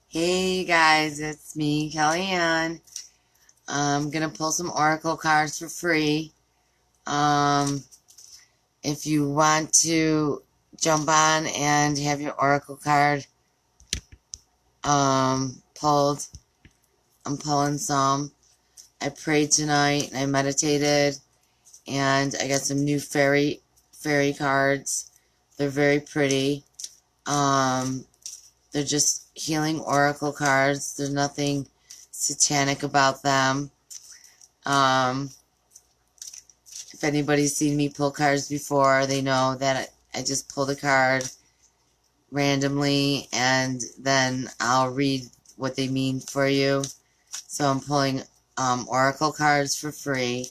Hey guys, it's me, Kellyanne. I'm gonna pull some Oracle cards for free. Um, if you want to jump on and have your Oracle card pulled, I'm pulling some. I prayed tonight and I meditated and I got some new fairy cards. They're very pretty. Um, they're just healing Oracle cards. There's nothing satanic about them. Um, If anybody's seen me pull cards before, they know that I just pull the card randomly and then I'll read what they mean for you. So I'm pulling Oracle cards for free.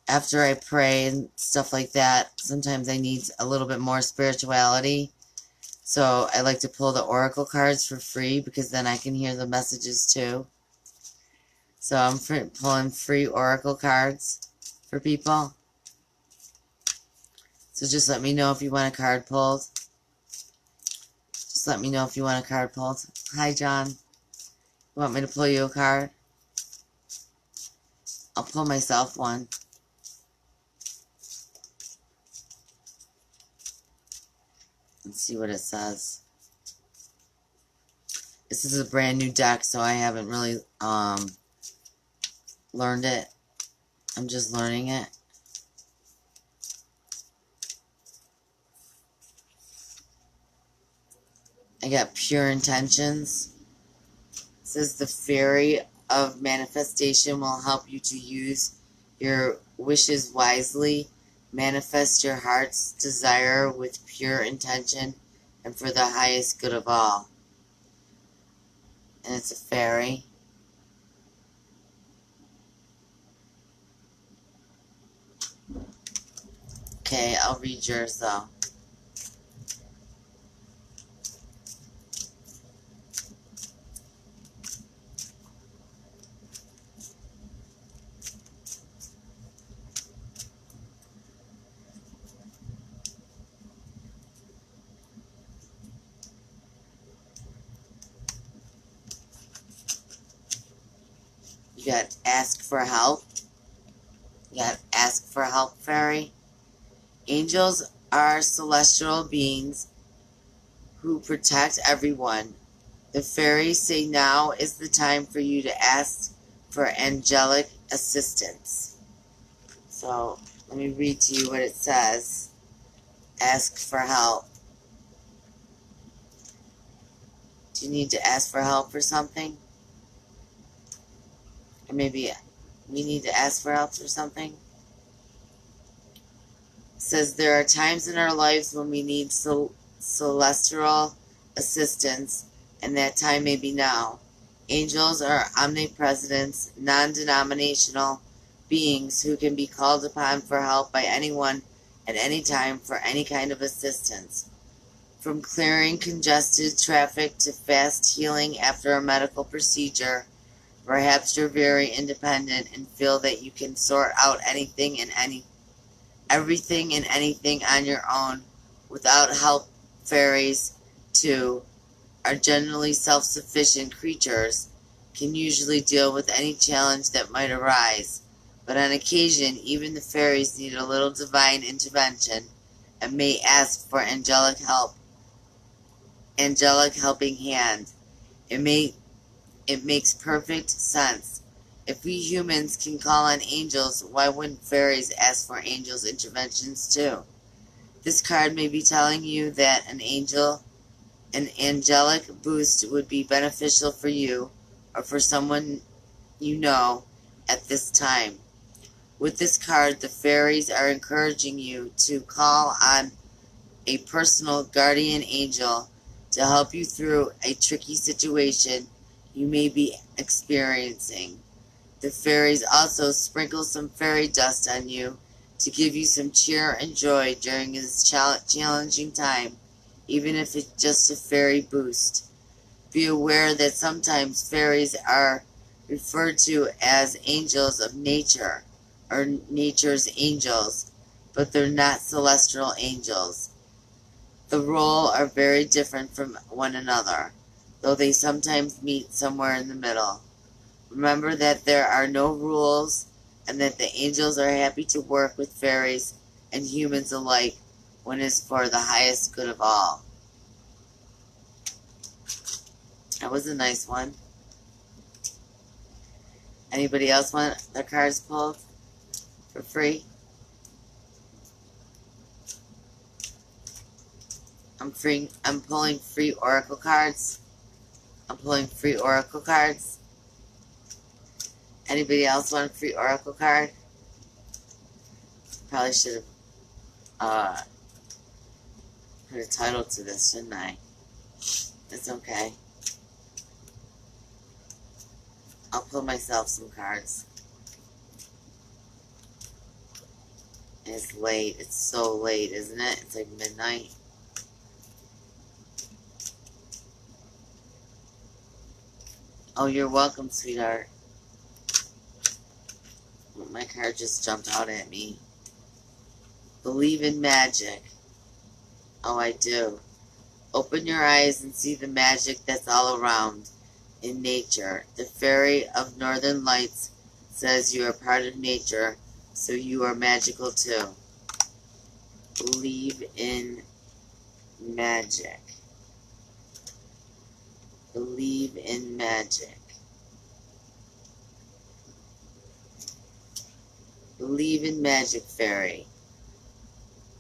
After I pray and stuff like that, sometimes I need a little bit more spirituality. So I like to pull the Oracle cards for free because then I can hear the messages too. So I'm pulling free Oracle cards for people. So just let me know if you want a card pulled. Just let me know if you want a card pulled. Hi, John. You want me to pull you a card? I'll pull myself one. Let's see what it says. This is a brand new deck, so I haven't really learned it. I'm just learning it. I got Pure Intentions. It says the Fairy of Manifestation will help you to use your wishes wisely. Manifest your heart's desire with pure intention and for the highest good of all. And it's a fairy. Okay, I'll read yours though. You got Ask for Help. You got Ask for Help, Fairy. Angels are celestial beings who protect everyone. The fairies say now is the time for you to ask for angelic assistance. So let me read to you what it says. Ask for help. Do you need to ask for help for something? Or maybe we need to ask for help for something? It says there are times in our lives when we need celestial assistance, and that time may be now. Angels are omnipresent, non-denominational beings who can be called upon for help by anyone at any time for any kind of assistance. From clearing congested traffic to fast healing after a medical procedure, perhaps you're very independent and feel that you can sort out everything and anything on your own without help. Fairies, too, are generally self-sufficient creatures, can usually deal with any challenge that might arise, but on occasion even the fairies need a little divine intervention and may ask for angelic helping hand. It makes perfect sense. If we humans can call on angels, why wouldn't fairies ask for angels' interventions too? This card may be telling you that an angelic boost would be beneficial for you or for someone you know at this time. With this card, the fairies are encouraging you to call on a personal guardian angel to help you through a tricky situation you may be experiencing. The fairies also sprinkle some fairy dust on you to give you some cheer and joy during this challenging time, even if it's just a fairy boost. Be aware that sometimes fairies are referred to as angels of nature or nature's angels, but they're not celestial angels. The role are very different from one another. though they sometimes meet somewhere in the middle. Remember that there are no rules and that the angels are happy to work with fairies and humans alike when it is for the highest good of all. That was a nice one. Anybody else want their cards pulled for free? I'm pulling free oracle cards. I'm pulling free oracle cards. Anybody else want a free oracle card? Probably should have put a title to this, shouldn't I? It's okay. I'll pull myself some cards. It's late. It's so late, isn't it? It's like midnight. Oh, you're welcome, sweetheart. My card just jumped out at me. Believe in magic. Oh, I do. Open your eyes and see the magic that's all around in nature. The fairy of northern lights says you are part of nature, so you are magical too. Believe in magic. Believe in magic. Believe in magic, fairy.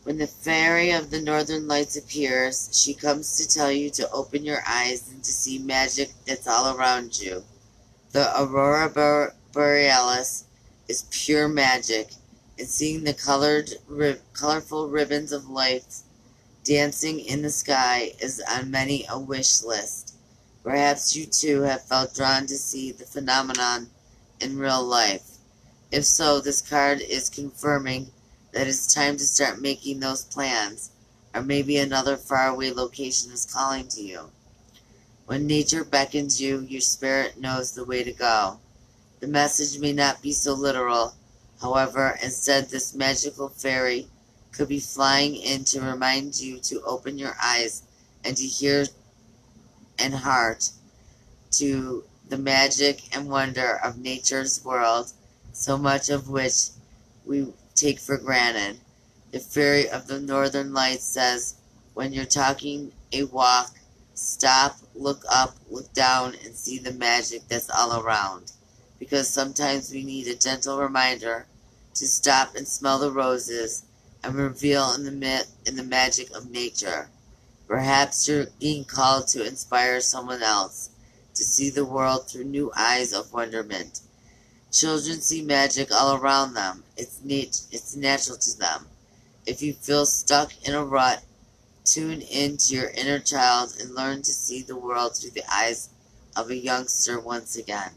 When the fairy of the northern lights appears, she comes to tell you to open your eyes and to see magic that's all around you. The aurora borealis is pure magic, and seeing the colorful ribbons of light dancing in the sky is on many a wish list. Perhaps you too have felt drawn to see the phenomenon in real life. If so, this card is confirming that it's time to start making those plans, or maybe another faraway location is calling to you. When nature beckons you, your spirit knows the way to go. The message may not be so literal, however, instead this magical fairy could be flying in to remind you to open your eyes and to hear and heart to the magic and wonder of nature's world, so much of which we take for granted. The fairy of the northern lights says, when you're taking a walk, stop, look up, look down, and see the magic that's all around. Because sometimes we need a gentle reminder to stop and smell the roses and revel in the magic of nature. Perhaps you're being called to inspire someone else to see the world through new eyes of wonderment. Children see magic all around them. It's natural to them. If you feel stuck in a rut, tune into your inner child and learn to see the world through the eyes of a youngster once again.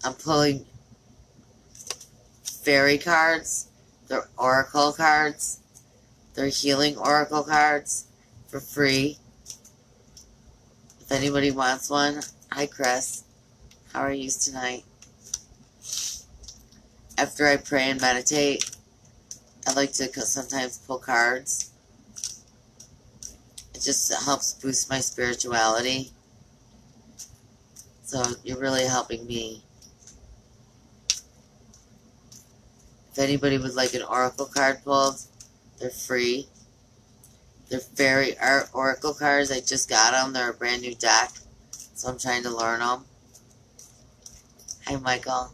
I'm pulling fairy cards. They're oracle cards. They're healing oracle cards for free. If anybody wants one, hi Chris. How are you tonight? After I pray and meditate, I like to sometimes pull cards. It just helps boost my spirituality. So you're really helping me. If anybody would like an oracle card pulled, they're free. They're fairy oracle cards. I just got them. They're a brand new deck. So I'm trying to learn them. Hi, Michael.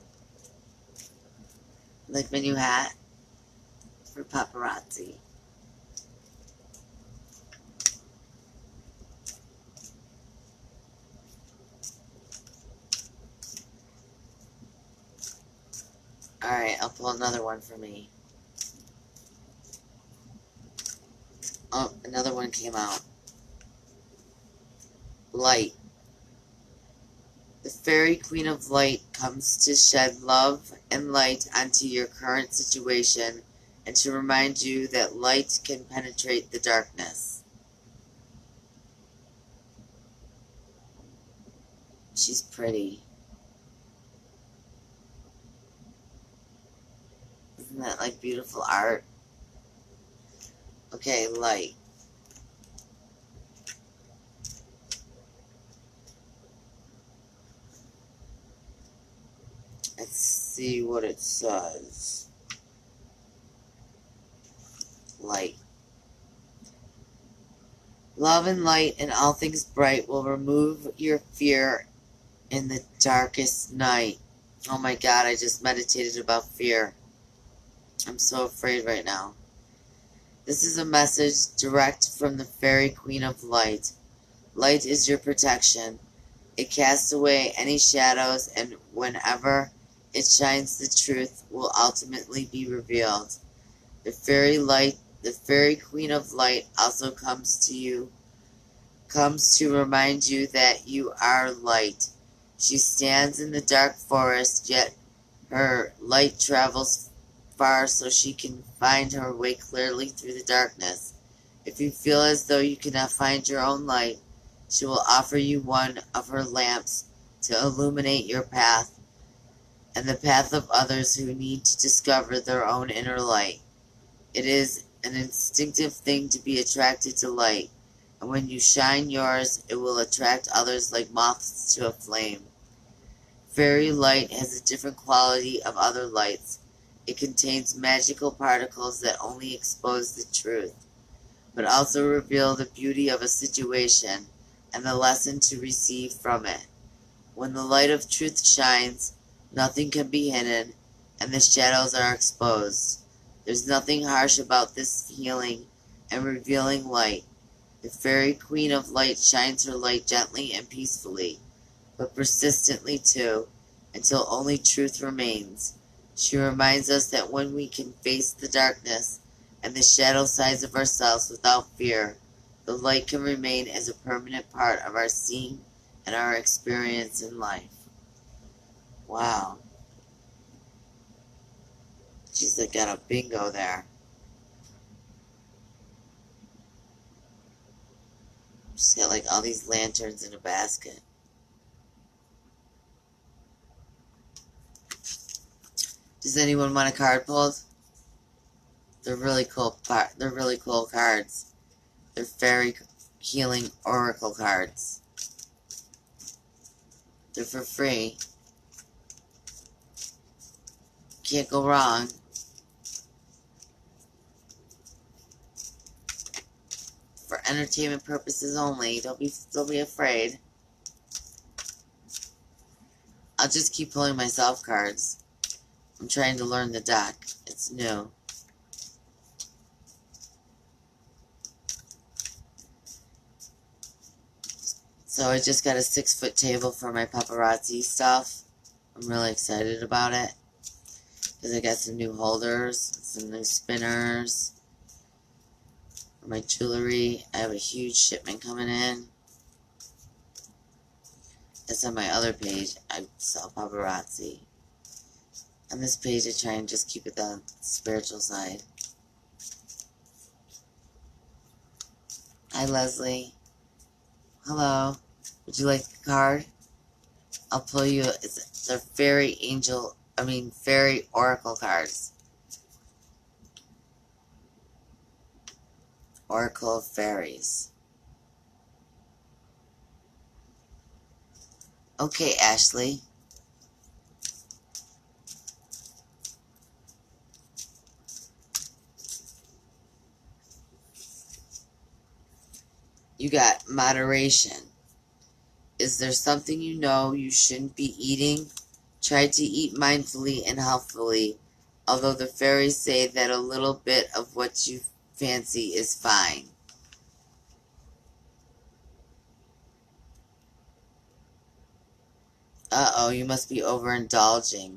Like my new hat for paparazzi. Alright, I'll pull another one for me. Oh, another one came out. Light. The fairy queen of light comes to shed love and light onto your current situation and to remind you that light can penetrate the darkness. She's pretty. Isn't that like beautiful art? Okay, light. see what it says. Light. Love and light and all things bright will remove your fear in the darkest night. Oh my God, I just meditated about fear. I'm so afraid right now. This is a message direct from the Fairy Queen of Light. Light is your protection. It casts away any shadows, and whenever it shines, the truth will ultimately be revealed. The Fairy Queen of Light also comes to remind you that you are light. She stands in the dark forest, yet her light travels far so she can find her way clearly through the darkness. If you feel as though you cannot find your own light, she will offer you one of her lamps to illuminate your path and the path of others who need to discover their own inner light. It is an instinctive thing to be attracted to light, and when you shine yours, it will attract others like moths to a flame. Fairy light has a different quality of other lights. It contains magical particles that only expose the truth, but also reveal the beauty of a situation and the lesson to receive from it. When the light of truth shines, nothing can be hidden, and the shadows are exposed. There's nothing harsh about this healing and revealing light. The Fairy Queen of Light shines her light gently and peacefully, but persistently too, until only truth remains. She reminds us that when we can face the darkness and the shadow sides of ourselves without fear, the light can remain as a permanent part of our seeing and our experience in life. Wow. She's like got a bingo there. She's got like all these lanterns in a basket. Does anyone want a card pulled? They're really cool. They're really cool cards. They're fairy healing oracle cards. They're for free. Can't go wrong. For entertainment purposes only. Don't be afraid. I'll just keep pulling myself cards. I'm trying to learn the deck. It's new. So I just got a 6-foot table for my paparazzi stuff. I'm really excited about it. Because I got some new holders, some new spinners. For my jewelry, I have a huge shipment coming in. That's on my other page. I sell paparazzi. On this page, I try and just keep it the spiritual side. Hi, Leslie. Hello. Would you like the card? I'll pull you. They're fairy oracle cards. Oracle of Fairies. Okay, Ashley. You got moderation. Is there something you know you shouldn't be eating? Try to eat mindfully and healthfully, although the fairies say that a little bit of what you fancy is fine. Uh-oh, you must be overindulging.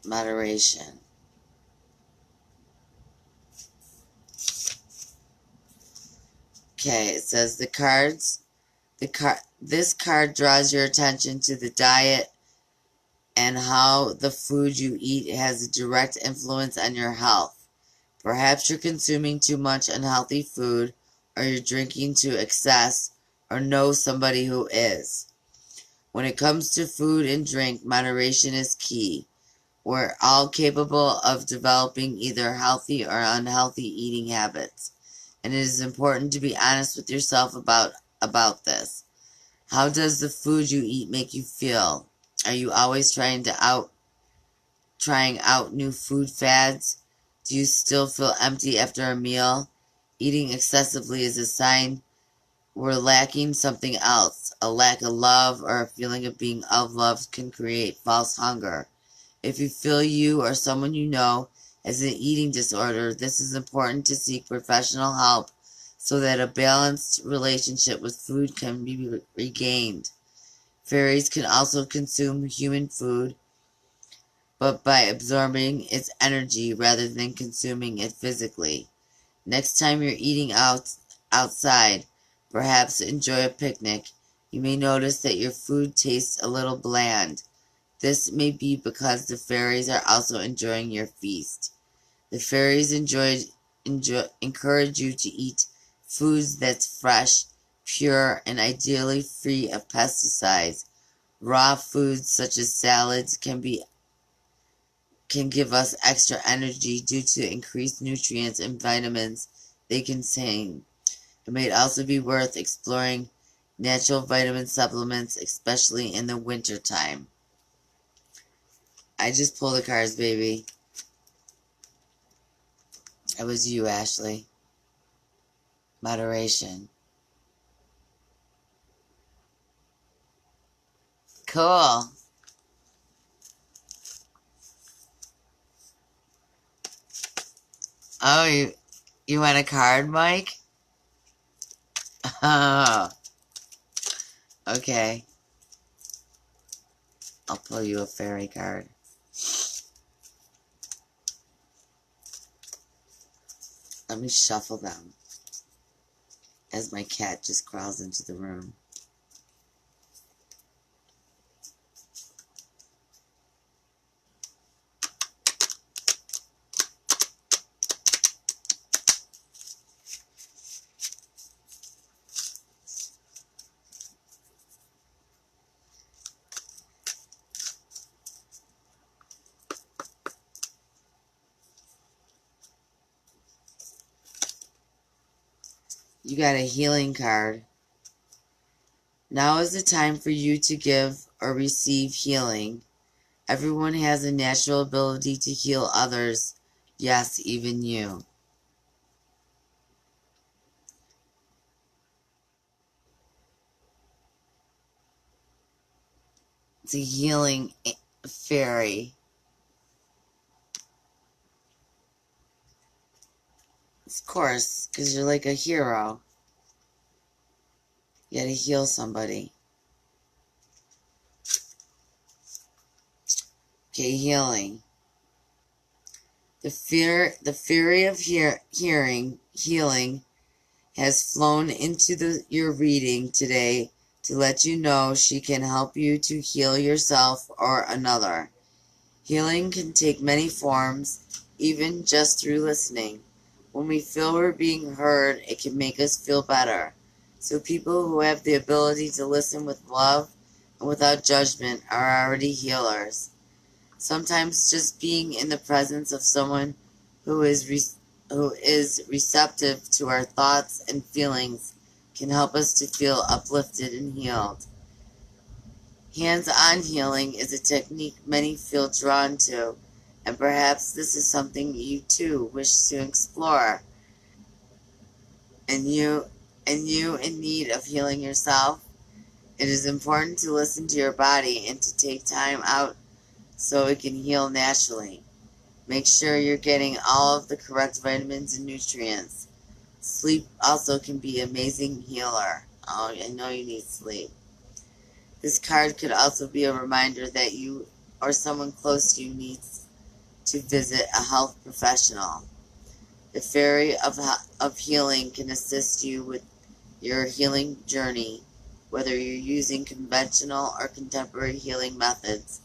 Moderation. Okay, it says this card draws your attention to the diet and how the food you eat has a direct influence on your health. Perhaps you're consuming too much unhealthy food, or you're drinking to excess, or know somebody who is. When it comes to food and drink, moderation is key. We're all capable of developing either healthy or unhealthy eating habits, and it is important to be honest with yourself about this. How does the food you eat make you feel? Are you always trying out new food fads? Do you still feel empty after a meal? Eating excessively is a sign we're lacking something else. A lack of love or a feeling of being unloved can create false hunger. If you feel you or someone you know has an eating disorder, this is important to seek professional help so that a balanced relationship with food can be regained. Fairies can also consume human food, but by absorbing its energy rather than consuming it physically. Next time you're eating outside, perhaps enjoy a picnic, you may notice that your food tastes a little bland. This may be because the fairies are also enjoying your feast. The fairies encourage you to eat foods that's fresh, pure, and ideally free of pesticides. Raw foods such as salads can give us extra energy due to increased nutrients and vitamins they contain. It may also be worth exploring natural vitamin supplements, especially in the winter time. I just pulled the cards, baby. It was you, Ashley. Moderation. Cool. Oh, you want a card, Mike? Oh, okay. I'll pull you a fairy card. Let me shuffle them as my cat just crawls into the room. You got a healing card. Now is the time for you to give or receive healing. Everyone has a natural ability to heal others. Yes, even you. It's a healing fairy. Of course, because you're like a hero. You gotta heal somebody. Okay, healing. The fury of healing has flown into your reading today to let you know she can help you to heal yourself or another. Healing can take many forms, even just through listening. When we feel we're being heard, it can make us feel better. So people who have the ability to listen with love and without judgment are already healers. Sometimes just being in the presence of someone who is receptive to our thoughts and feelings can help us to feel uplifted and healed. Hands-on healing is a technique many feel drawn to, and perhaps this is something you too wish to explore. And you in need of healing yourself, it is important to listen to your body and to take time out so it can heal naturally. Make sure you're getting all of the correct vitamins and nutrients. Sleep also can be an amazing healer. Oh, I know you need sleep. This card could also be a reminder that you or someone close to you needs to visit a health professional. The Fairy of Healing can assist you with your healing journey, whether you're using conventional or contemporary healing methods.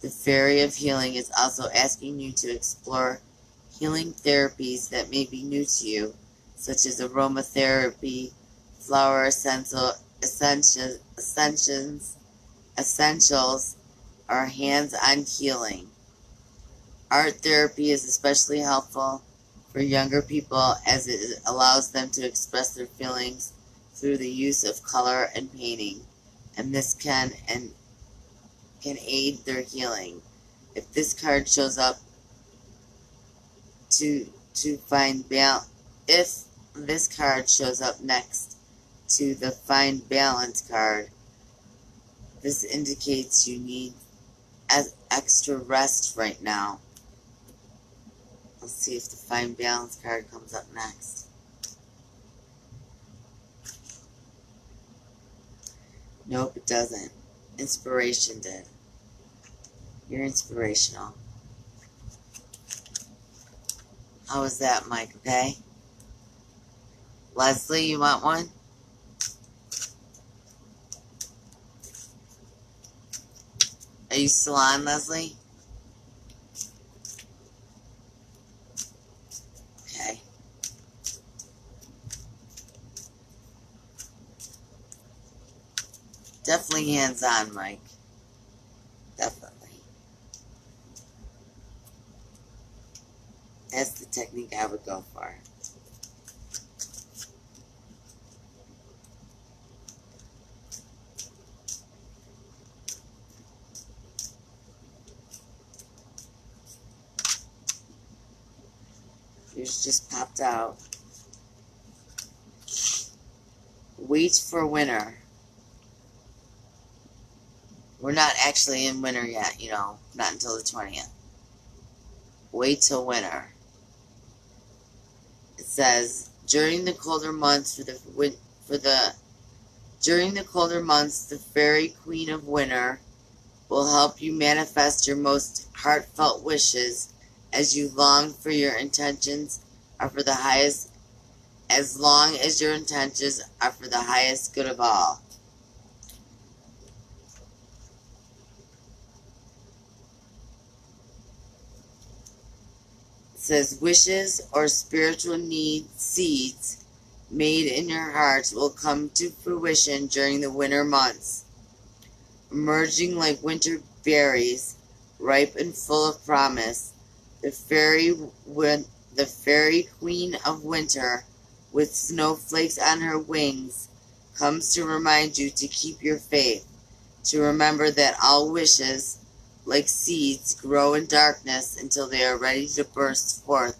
The Fairy of Healing is also asking you to explore healing therapies that may be new to you, such as aromatherapy, flower essentials, or hands-on healing. Art therapy is especially helpful for younger people as it allows them to express their feelings through the use of color and painting, and this can can aid their healing. If this card shows up to find balance, if this card shows up next to the find balance card, this indicates you need extra rest right now. Let's see if the find balance card comes up next. Nope, it doesn't. Inspiration did. You're inspirational. How was that, Mike? Okay? Leslie, you want one? Are you still on, Leslie? Okay. Definitely hands-on, Mike. Definitely. That's the technique I would go for. Yours just popped out. Wait for winter. We're not actually in winter yet, you know, not until the 20th. Wait till winter. It says during the colder months during the colder months, the fairy queen of winter will help you manifest your most heartfelt wishes as you long for your intentions are for the highest, as long as your intentions are for the highest good of all. It says wishes or spiritual seeds made in your heart will come to fruition during the winter months, emerging like winter berries, ripe and full of promise. The fairy queen of winter, with snowflakes on her wings, comes to remind you to keep your faith, to remember that all wishes, like seeds, grow in darkness until they are ready to burst forth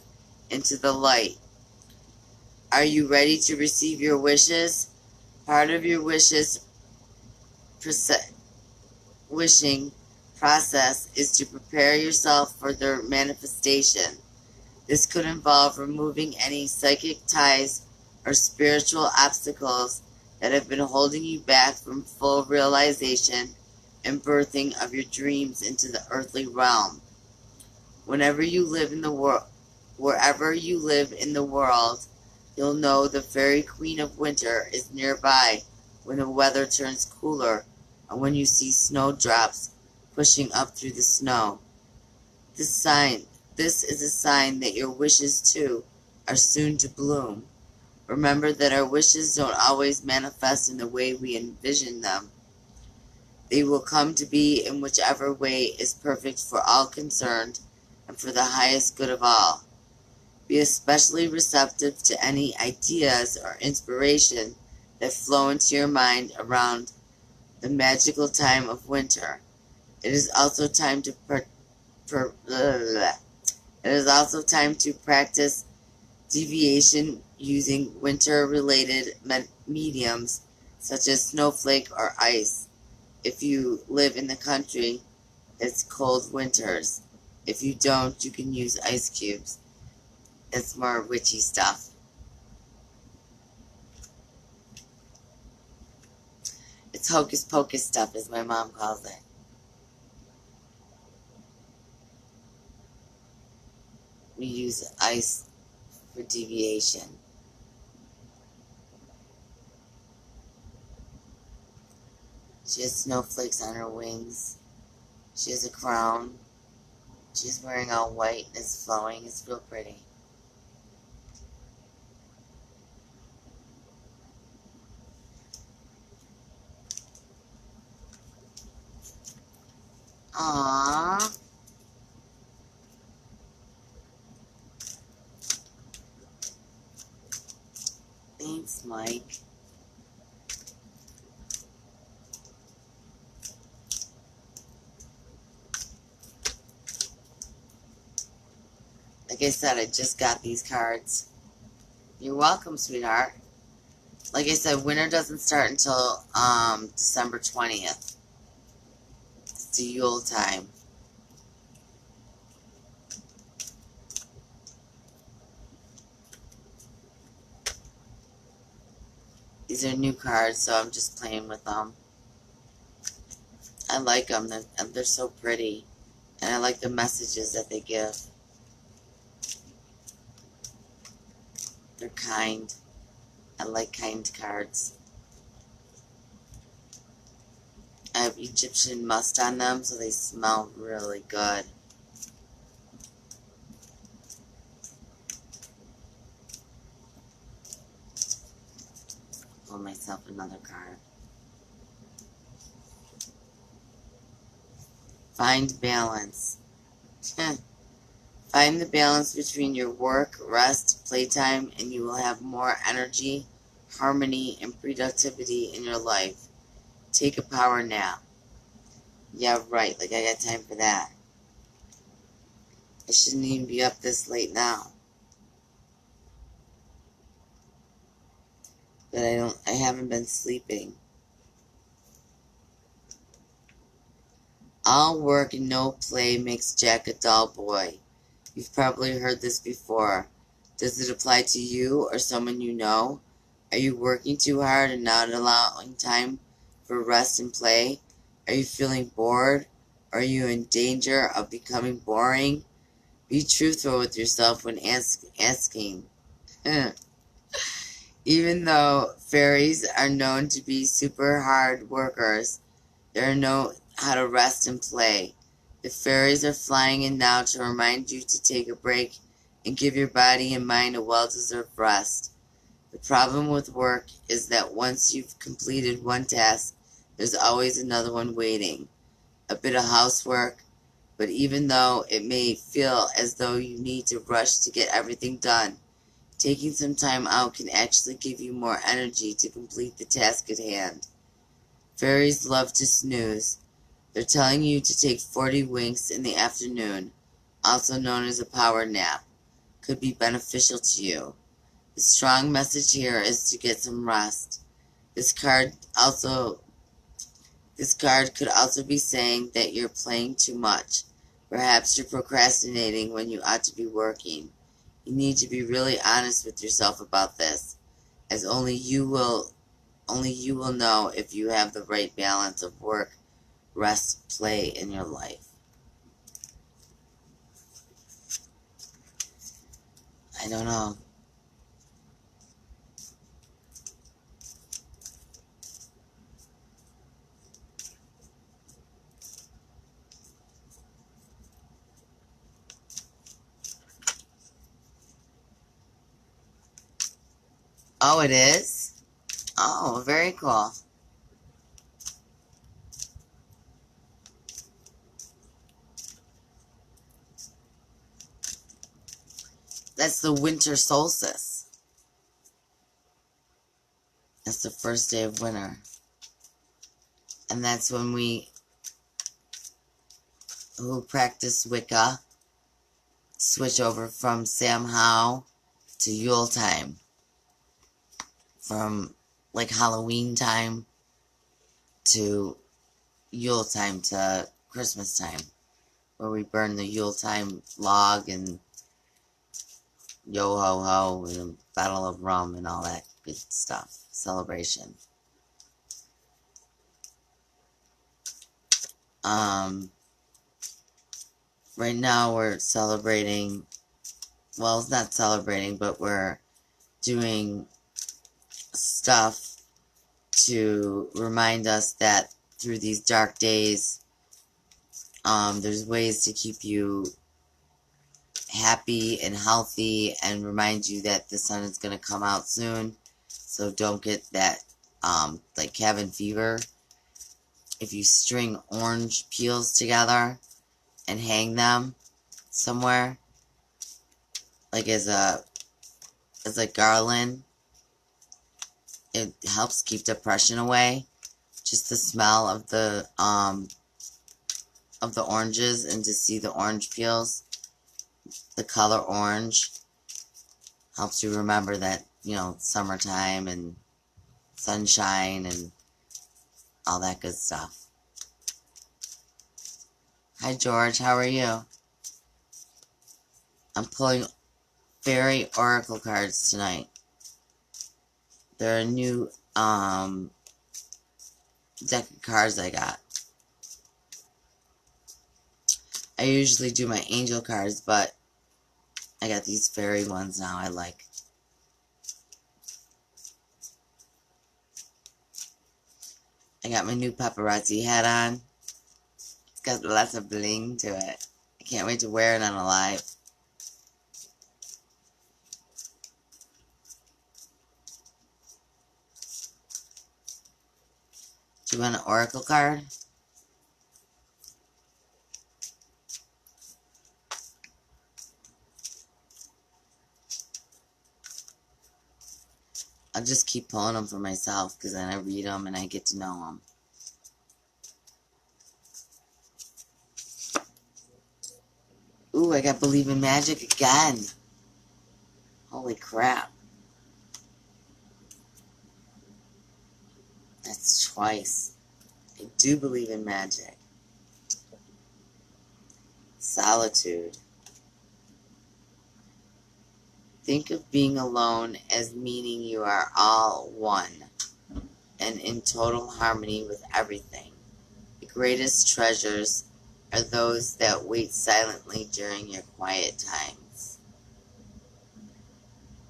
into the light. Are you ready to receive your wishes? Part of your wishing process is to prepare yourself for their manifestation. This could involve removing any psychic ties or spiritual obstacles that have been holding you back from full realization and birthing of your dreams into the earthly realm. Wherever you live in the world, you'll know the fairy queen of winter is nearby when the weather turns cooler and when you see snowdrops pushing up through the snow. This is a sign that your wishes too are soon to bloom. Remember that our wishes don't always manifest in the way we envision them. They will come to be in whichever way is perfect for all concerned and for the highest good of all. Be especially receptive to any ideas or inspiration that flow into your mind around the magical time of winter. It is also time to practice deviation using winter-related mediums such as snowflake or ice. If you live in the country, it's cold winters. If you don't, you can use ice cubes. It's more witchy stuff. It's hocus pocus stuff, as my mom calls it. We use ice for deviation. She has snowflakes on her wings. She has a crown. She's wearing all white and it's flowing. It's real pretty. Aww. Thanks, Mike. Like I said, I just got these cards. You're welcome, sweetheart. Like I said, winter doesn't start until December 20th. It's the Yule time. These are new cards, so I'm just playing with them. I like them. They're so pretty. And I like the messages that they give. They're kind. I like kind cards. I have Egyptian musk on them, so they smell really good. Pull myself another card. Find balance. Find the balance between your work, rest, playtime, and you will have more energy, harmony, and productivity in your life. Take a power nap. Yeah, right. Like, I got time for that. I shouldn't even be up this late now. But I haven't been sleeping. All work and no play makes Jack a dull boy. You've probably heard this before. Does it apply to you or someone you know? Are you working too hard and not allowing time for rest and play? Are you feeling bored? Are you in danger of becoming boring? Be truthful with yourself when asking. Even though fairies are known to be super hard workers, they know how to rest and play. The fairies are flying in now to remind you to take a break and give your body and mind a well-deserved rest. The problem with work is that once you've completed one task, there's always another one waiting. A bit of housework, but even though it may feel as though you need to rush to get everything done, taking some time out can actually give you more energy to complete the task at hand. Fairies love to snooze. They're telling you to take 40 winks in the afternoon, also known as a power nap. Could be beneficial to you. The strong message here is to get some rest. This card could also be saying that you're playing too much. Perhaps you're procrastinating when you ought to be working. You need to be really honest with yourself about this, as only you will know if you have the right balance of work, rest, play in your life. I don't know. Oh, it is? Oh, very cool. That's the winter solstice. That's the first day of winter. And that's when we who practice Wicca switch over from Samhain to Yule time. From like Halloween time to Yule time to Christmas time, where we burn the Yule time log and yo ho ho and a bottle of rum and all that good stuff. Celebration. Right now we're celebrating, well, it's not celebrating, but we're doing stuff to remind us that through these dark days, there's ways to keep you happy and healthy and remind you that the sun is going to come out soon. So don't get that, like cabin fever. If you string orange peels together and hang them somewhere, like as a garland, it helps keep depression away. Just the smell of the oranges and to see the orange peels The color orange helps you remember that, summertime and sunshine and all that good stuff. Hi, George. How are you? I'm pulling fairy oracle cards tonight. They're a new deck of cards I got. I usually do my angel cards, but I got these fairy ones now I like. I got my new paparazzi hat on. It's got lots of bling to it. I can't wait to wear it on a live. Do you want an oracle card? I'll just keep pulling them for myself because then I read them and I get to know them. Ooh, I got Believe in Magic again. Holy crap. That's twice. I do believe in magic. Solitude. Think of being alone as meaning you are all one and in total harmony with everything. The greatest treasures are those that wait silently during your quiet times.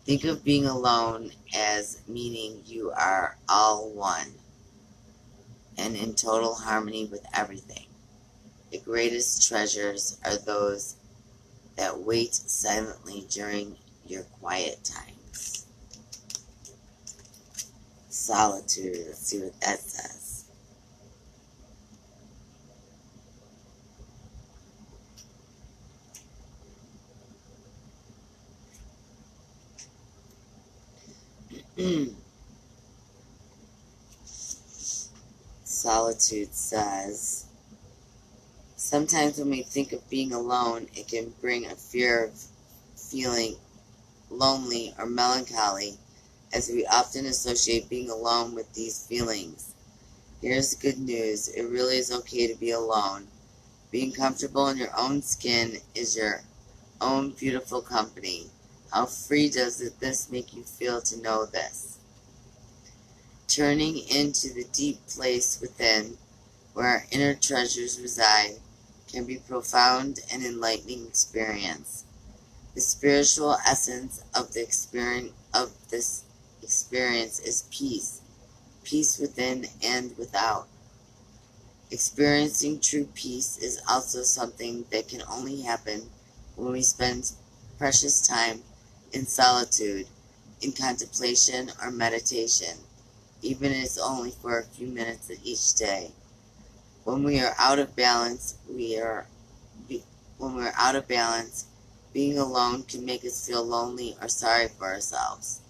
Think of being alone as meaning you are all one and in total harmony with everything. The greatest treasures are those that wait silently during your quiet times. Solitude. Let's see what that says. Solitude says, sometimes when we think of being alone, it can bring a fear of feeling lonely or melancholy, as we often associate being alone with these feelings. Here's the good news. It really is okay to be alone. Being comfortable in your own skin is your own beautiful company. How free does this make you feel to know this? Turning into the deep place within, where our inner treasures reside, can be a profound and enlightening experience. The spiritual essence of this experience is peace, peace within and without. Experiencing true peace is also something that can only happen when we spend precious time in solitude, in contemplation or meditation, even if it's only for a few minutes each day. When we are out of balance, being alone can make us feel lonely or sorry for ourselves,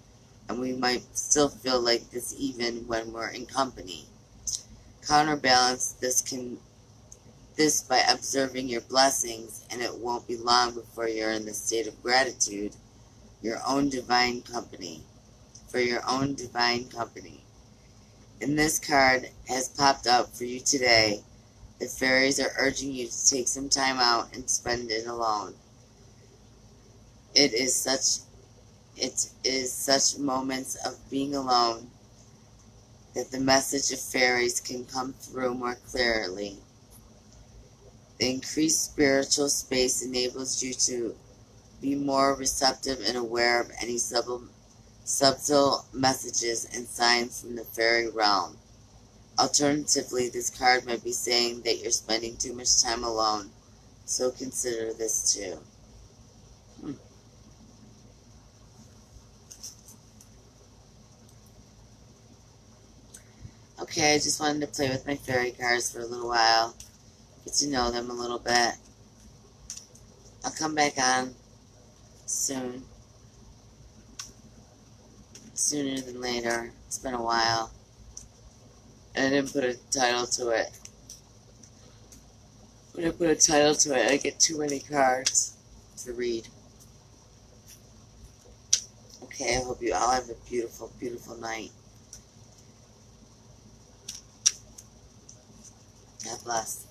and we might still feel like this even when we're in company. Counterbalance this by observing your blessings, and it won't be long before you're in the state of gratitude, your own divine company, for your own divine company. And this card has popped up for you today. The fairies are urging you to take some time out and spend it alone. It is such moments of being alone that the message of fairies can come through more clearly. The increased spiritual space enables you to be more receptive and aware of any subtle messages and signs from the fairy realm. Alternatively, this card might be saying that you're spending too much time alone, so consider this too. Okay, I just wanted to play with my fairy cards for a little while, get to know them a little bit. I'll come back on soon. Sooner than later. It's been a while. And I didn't put a title to it. When I put a title to it, I get too many cards to read. Okay, I hope you all have a beautiful, beautiful night. God bless.